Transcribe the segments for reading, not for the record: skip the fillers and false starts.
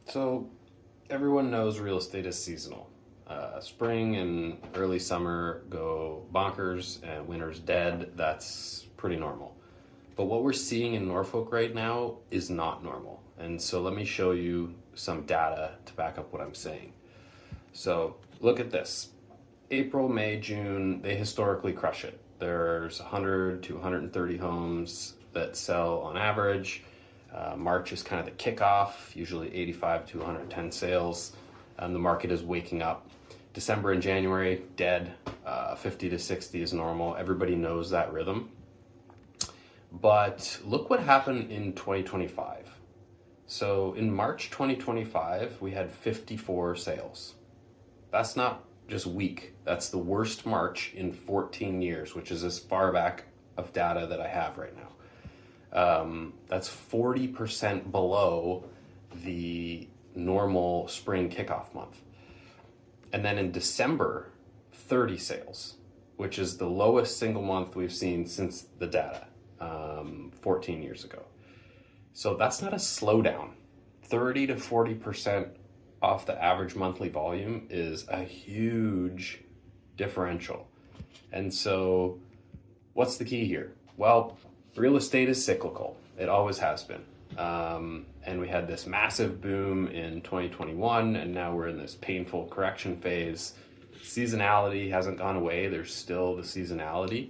So everyone knows real estate is seasonal. Spring and early summer go bonkers and winter's dead. That's pretty normal. But what we're seeing in Norfolk right now is not normal. And so let me show you some data to back up what I'm saying. So look at this. April, May, June, they historically crush it. There's 100 to 130 homes that sell on average. March is kind of the kickoff, usually 85 to 110 sales. The market is waking up. December and January, dead. 50 to 60 is normal. Everybody knows that rhythm. But look what happened in 2025. So in March 2025, we had 54 sales. That's not just weak. That's the worst March in 14 years, which is as far back of data that I have right now. That's 40% below the normal spring kickoff month. And then in December, 30 sales, which is the lowest single month we've seen since the data, 14 years ago. So that's not a slowdown. 30 to 40% off the average monthly volume is a huge differential. And so what's the key here? Well, real estate is cyclical. It always has been. And we had this massive boom in 2021, and now we're in this painful correction phase. Seasonality hasn't gone away. There's still the seasonality,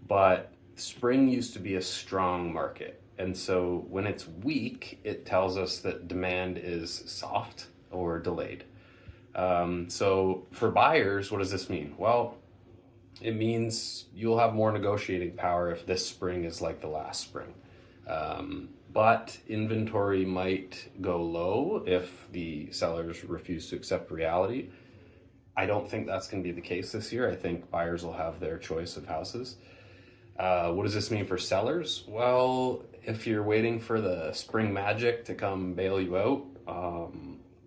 but spring used to be a strong market. And so when it's weak, it tells us that demand is soft or delayed. So for buyers, what does this mean? Well, it means you'll have more negotiating power if this spring is like the last spring. But inventory might go low if the sellers refuse to accept reality. I don't think that's going to be the case this year. I think buyers will have their choice of houses. What does this mean for sellers? Well, if you're waiting for the spring magic to come bail you out,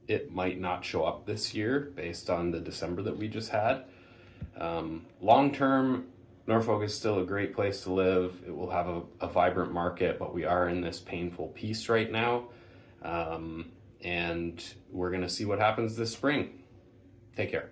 it might not show up this year based on the December that we just had. Long term, Norfolk is still a great place to live. It will have a vibrant market, but we are in this painful piece right now. And we're going to see what happens this spring. Take care.